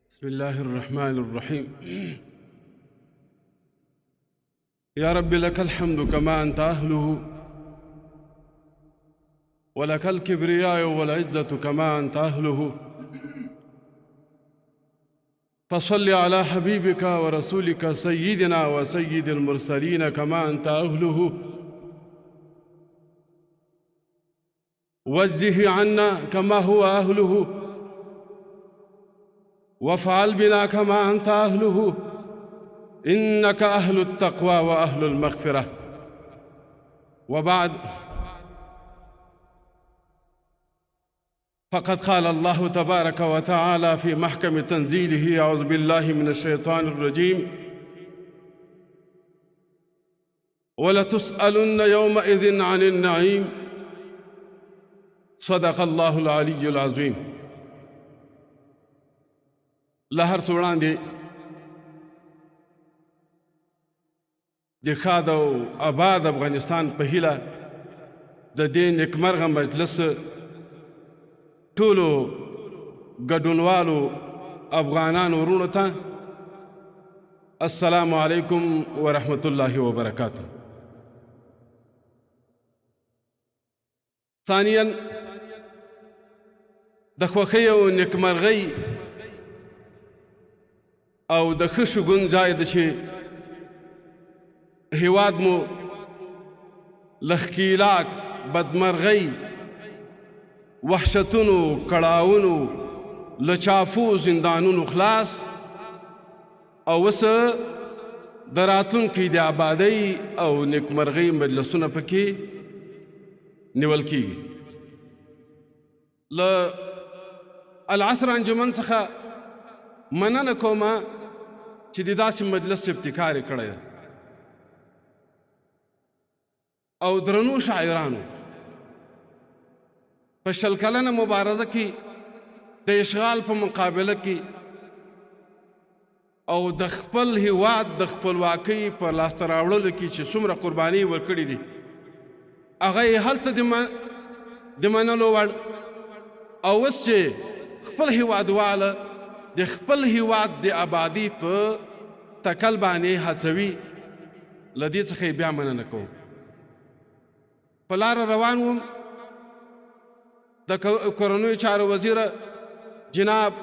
بسم الله الرحمن الرحيم. يا رب لك الحمد كما أنت أهله، ولك الكبرياء والعزة كما أنت أهله، فصل على حبيبك ورسولك سيدنا وسيد المرسلين كما أنت أهله، وجه عنا كما هو أهله، وافعل بنا كما أنت أهله، إنك أهل التقوى وأهل المغفرة. وبعد، فقد قال الله تبارك وتعالى في محكم تنزيله: أعوذ بالله من الشيطان الرجيم: ولتسألن يومئذ عن النعيم. صدق الله العلي العظيم. لهر سوړاندې د ښاد او آباد افغانستان په هیله د دې نیکمرغه مجلس ټولو ګډونوالو افغانانو وروڼو ته السلام علیکم ورحمة الله وبرکاته. ثانیاً، د خوښۍ او نیکمرغۍ او د ښه شګون ځای ده چې هیواد مو له ښکېلاک، بدمرغۍ، وحشتونو، کړاوونو، له چافو زندانونو خلاص او اوس د راتلونکي د آبادۍ او نیکمرغۍ مجلسونه پکې نیول کېږي. له العصر انجمن څخه مننه کومه چې د داسې مجلس ابتکار یې کړی او درنو شاعرانو په 100 کلنه مبارزه کې د اشغال په مقابله کې او د خپل هیواد د خپلواکۍ په لاسته راوړلو کې چې څومره قرباني ورکړې دي، هغه یې هلته د منلو وړ او اوس چې خپل هیوادواله د خپل هیواد د آبادي په تکل باندې هڅوي، له دې څخه یې بیا مننه کوم. په لاره روان وم، د کورنیو چارو وزیر جناب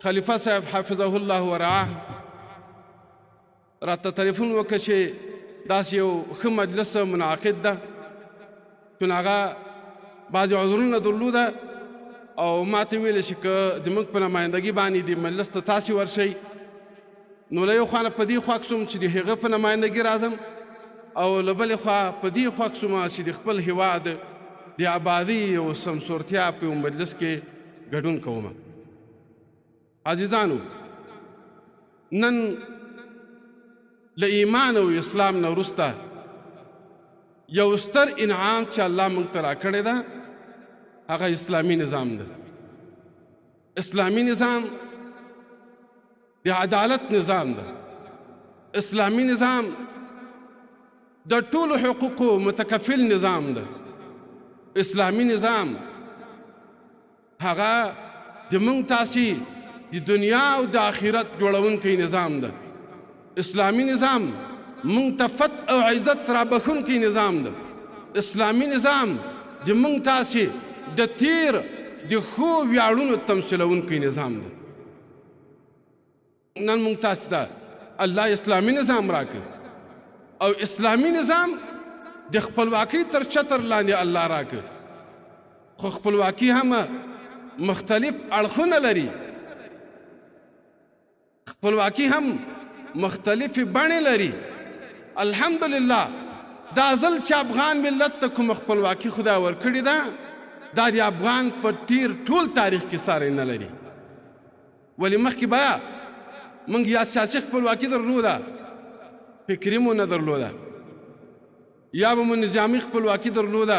خلیفه صاحب حفظه الله ورعاه راته تلیفون وکړ چې داسې یو ښه مجلس منعقد ده، چون هغه بعضې عذرونه درلوده او ما ته ویل چې که د موږ په نمایندګي باندې د مجلس ته تاسې ورشئ، نو له یو خوا نه په دې خوښ سوم چې د هغه په نمایندګي راځم، او له بلې خوا په دې خوښ سوم چې د خپل هیواد د آبادۍ او سمسورتیا په یو مجلس کې ګډون کوم. عزیزانو، نن له ایمان او اسلام نه وروسته یو ستر انعام چې الله موږ ته راکړی ده، هغه اسلامي نظام ده. اسلامي نظام د عدالت نظام ده. اسلامي نظام د ټولو حقوقو متکفل نظام ده. اسلامي نظام هغه د موږ تاسې د دنیا او د آخرت جوړونکی نظام ده. اسلامي نظام موږ ته فتح او عزت رابخونکی نظام ده. اسلامي نظام د موږ تاسې د تیر د ښو ویاړونو تمثیلونکی نظام ده. نن موږ تاسې ته الله اسلامي نظام راکړ او اسلامي نظام د خپلواکۍ تر چتر لاندې الله راکړ، خو خپلواکي هم مختلف اړخونه لري، خپلواکي هم مختلفې بڼې لري. الحمدلله دا ځل چې افغان ملت ته کومه خپلواکي خدای ورکړې ده، دا د افغان په تیر ټول تاریخ کې ساری نه لري. ولې مخکې بیا موږ یا سیاسي خپلواکي درلوده، فکري مو نه درلوده، یا به مو نظامي خپلواکي درلوده،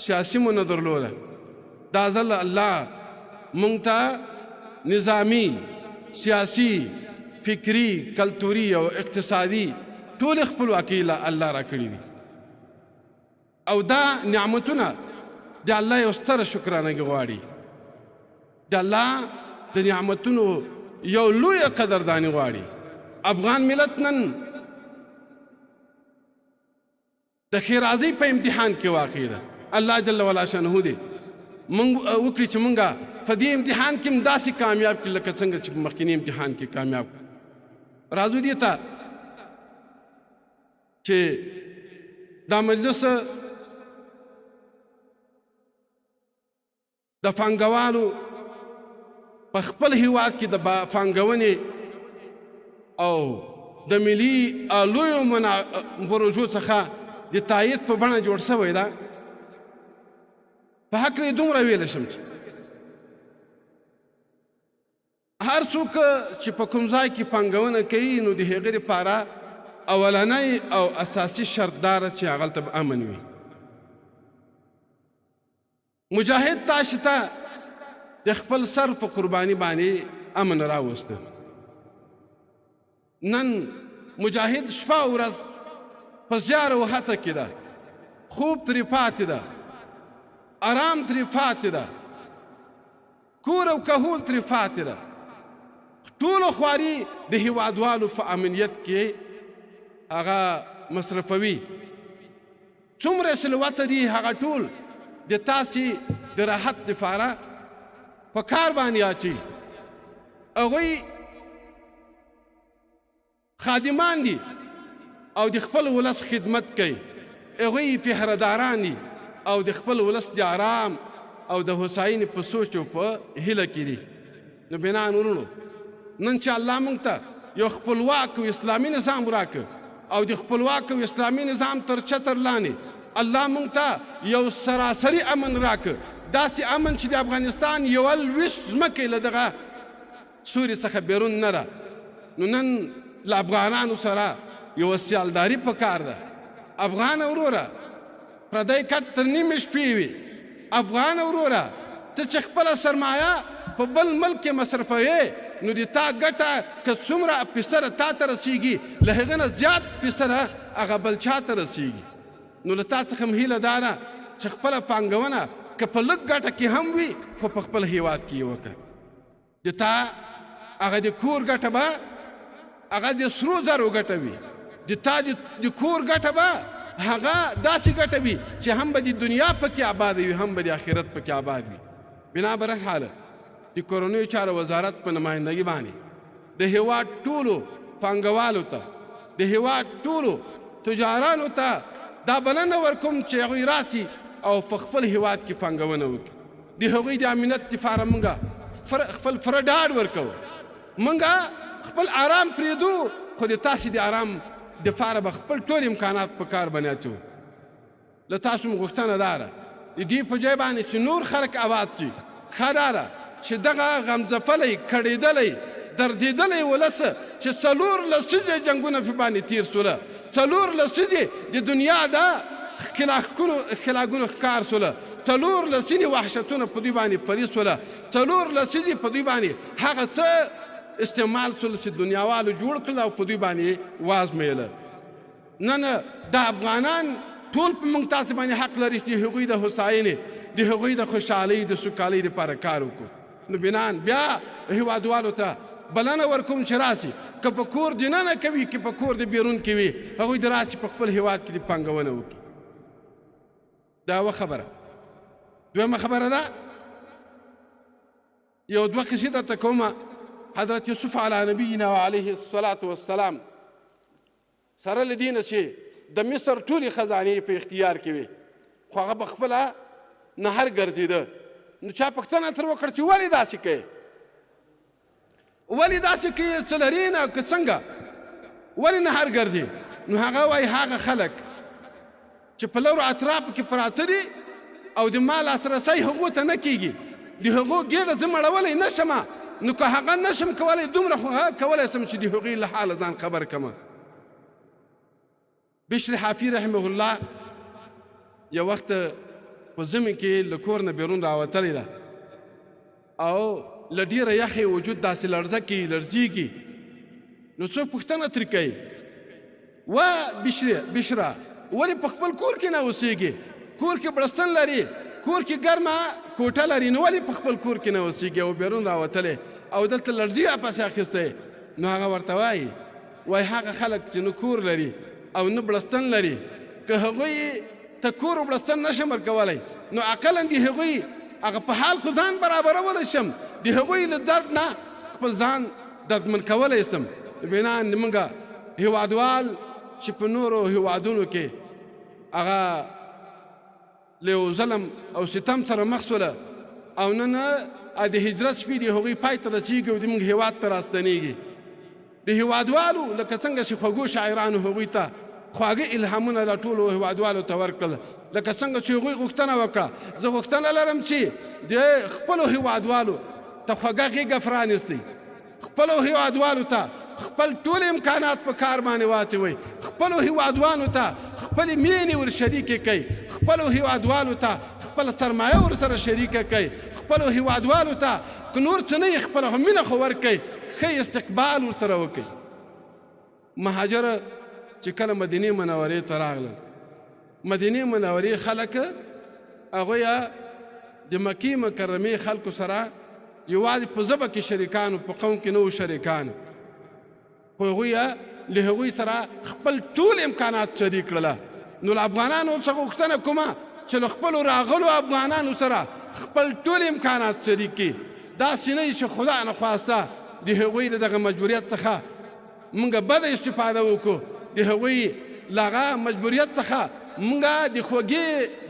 سیاسي مو نه درلوده. دا ځل الله موږ ته نظامي، سیاسي، فکري، کلتوري او اقتصادي ټول خپلواکي الله را کړي دي. او دا نعمتونه د الله یو ستره شکرانه غواړي. د الله د نعمتونو یو لویه قدرداني غواړي. افغان ملت نن د ښېرازۍ په امتحان کې واقع ده. الله جل وعلا شانه دې موږ وکړي چې موږ په دې امتحان کې هم داسې کامیاب کړي لکه څنګه چې په مخکیني امتحان کې کامیاب کړو. راځو دې ته چې دا مجلس د پانګوالو په خپل هیواد کې د پانګونې او د ملي لویو پروژو څخه د تایید په بڼه جوړ شوی ده. په هکله یې دومره ویلی شم چې هر څوک چې په کوم ځای کې پانګونه کوي نو د هغې لپاره اولنی او اساسي شرط داره چې هغلته به امن وي. مجاهد تاسو ته د خپل سر په قرباني باندې امن راوسته. نن مجاهد شپه او ورځ په زیار او هڅه کې ده، خوب ترې پاتې ده، آرام ترې پاتې ده، کور او کهول ترې پاتې ده. ټولو خواري د هیوادوالو په امنیت کې هغه مصرفوي. څومره سلوته دي هغه ټول د تاسې د راحت دپاره په کار باندې اچوي. هغوی خادمان دي او د خپل ولس خدمت کوي. هغوی پهرداران دي او د خپل ولس د آرام او د هوساینې په سوچ او په هیله کې دي. نو بنان ورونو نن چې الله موږ ته یو خپلواک او اسلامي نظام راکړ او د خپلواک او اسلامي نظام تر چتر لاندې الله موږ ته یو سراسري امن راکړ. داسې امن چې د افغانستان یوه لویس ځمکه له دغه سوري څخه بیرون نه ده. نو نن له افغانانو سره یوه سیالداري پکار ده. افغان وروره پردی کټ تر نیمې شپې وي. افغان وروره ته چې خپله سرمایه په بل ملک کې مصرفوې نو د تا ګټه که څومره پیسره تا ته رسیږي له هغه نه زیات پیسره هغه بل چا ته رسیږي. نو له تا څخه هم هیله دا ده چې خپله پانګونه که په لږ ګټه کې هم وي خو په خپل هیواد کې یې وکړه. د تا هغه د کور ګټه به هغه د سرو زرو ګټه وي. د تا د کور ګټه به هغه داسې ګټه وي چې هم به د دنیا پکې آباد وي هم به د آخرت پکې آباد وي. بنابر حاله د کورنیو چارو وزارت په نمایندګي باندې د هیواد ټولو پانګوالو ته د هیواد ټولو تجارانو ته دا بلنه ورکوم چې هغوی راسي او په خپل هیواد کې پانګونه وکړي. د هغوی د امنیت دپاره موږ خپل فره ډاډ ورکوو. موږ خپل آرام پرېږدو خو د تاسې د آرام دپاره به خپل ټول امکانات په کار باندې اچوو. له تاسو مو غوښتنه دا ده د دې په ځای باندې چې نور خلک آباد شي. ښه دا ده چې دغه غمځفلی کړېدلی دردېدلی ولس چې 4 لسیزې جنګونه په باندې تیر سوله، 4 لسیزې د دنیا د ښکلاګونو ښکار سوله، 4 لسیزې وحشتونه په دوی باندې پرې سوله، 4 لسیزې په دوی باندې هغه څه استعمال سوله چې دنیاوالو جوړ کړل او په دوی باندې وازمویله. نن د افغانان ټول په موږ تاسې باندې حق لري چې د هغوی د هوساینې د هغوی د خوشحالۍ د سوکالۍ دپاره کار وکړو. نو بنان بیا هیوادوالو ته بلنه ورکوم چې راسي که په کور دننه کوي که په کور د بیرون کې وي هغوی د راسي په خپل هیواد کې د پانګونه وکړي. دا یوه خبره. دویمه خبره ده یو 2 قصې درته کومه. حضرت یوسف علی نبینا وعلیه الصلاة والسلام سره له دې نه چې د مصر ټولې خزانې په اختیار کې وي خو هغه په خپله نهر ګرځېده. نو چا پوښتنه ترې وکړه چې ولې داسې کوې؟ ولې داسې کوې؟ څه لرې نه که څنګه؟ ولې نهر ګرځې؟ نو هغه وایي هغه خلک چې په لورو اطرافو کې پراته دي او د ما لاسرسی هغو ته نه کېږي د هغو ګېډه زه مړولی نه شمه نو که هغه نشم کولی دومره خو هغه کولی شم چې د هغوی له حاله ځان خبر کړمه. بشر حافي رحمه الله یو وخت په ژمي کې له کور نه بیرون راوتلی ده او له ډېره یخې وجود داسې لړزه کوي لړزېږي. نو څوک پوښتنه ترې کوي و بشره ولې په خپل کور کې نه اوسېږي؟ کور کې بړستن لري، کور کې ګرمه کوټه لري، نو ولې په خپل کور کې نه اوسېږي او بیرون راوتلی؟ او دلته لړزي پسې اخیستی نو هغه ورته وایي هغه خلک چې نه کور لري او نه بړستن لري که هغوی ته کور و بړستن نشم ورکولی نو اقلا د هغوی هغه په حال خو ځان برابرولی شم د هغوی له درد نه خپل ځان دردمن کولی سم بنا زموږ هېوادوال چې په نورو هېوادونو کې هغه له یو ظلم او ستم سره مخ سوله او نن د هجرت شپې د هغوی پای ته رسېږي او زموږ هېواد ته راستنېږي د هېوادوالو لکه څنګه چې خوږو شاعرانو هغوی ته خواږه الهامونه لا ټولو هېوادوالو ته ورکړل لکه څنګه چې هغوی غوښتنه وکړه زه غوښتنه لرم چې د خپلو هېوادوالو ته خوږه غېږه پرانیستئ خپلو هېوادوالو ته خپل ټول امکانات په کار باندې واچوئ خپلو هېوادوالو ته خپلې مینې ور شریکې کړئ خپلو هېوادوالو ته خپله سرمایه ورسره شریکه کړئ خپلو هېوادوالو ته که نور څه نه یې خپله مینه خو ورکړئ ښه استقبال ورسره وکړئ مهاجره چې کله مدینې منورې ته راغلل مدینې منورې خلک هغوی د مکې مکرمې خلکو سره یوازې په ژبه کې شریکانو په قوم کې نه وو شریکان خو هغوی له هغوی سره خپل ټول امکانات شریک کړله نو له افغانانو څخه غوښتنه کومه چې له خپلو راغلو افغانانو سره خپل ټول امکانات شریک کړي داسې نه وي چې خدا نخواسته د هغوی د دغه مجبوریت څخه موږ بده استفاده وکړو د هغوی له هغه مجبوریت څخه موږ د خوږې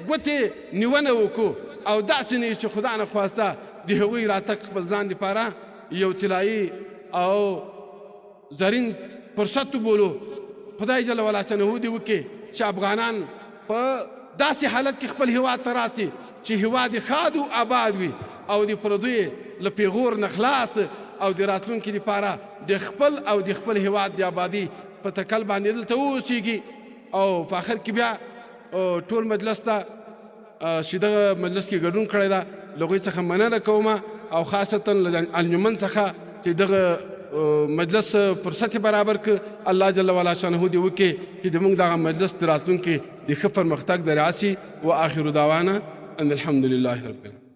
ګوتې نیونه وکړو او داسې نه وي چې خدا نخواسته د هغوی راتګ خپل ځان دپاره یو طلایي او زرین فرصت وبولو خدای جل وعلا شانه دې وکړي چې افغانان په داسې حالت کې خپل هېواد ته راسي چې هېواد یې ښاد و آباد وي او د پردیو له پیغور نه خلاص او د راتلونکي لپاره د خپل او د خپل هېواد د آبادي په تکل باندې دلته واوسېږي او په آخر کې بیا ټول مجلس ته چې دغه مجلس کې ګډون کړی ده له هغوی څخه مننه کومه او خاصتا له انجمن څخه چې دغه مجلس فرصت برابر که الله جل وعلا شانه دې وکړي چې زموږ دغه مجلس د راتلونکي د ښه پرمختګ د راسي و آخر دعوانا ان الحمد لله رب العالمین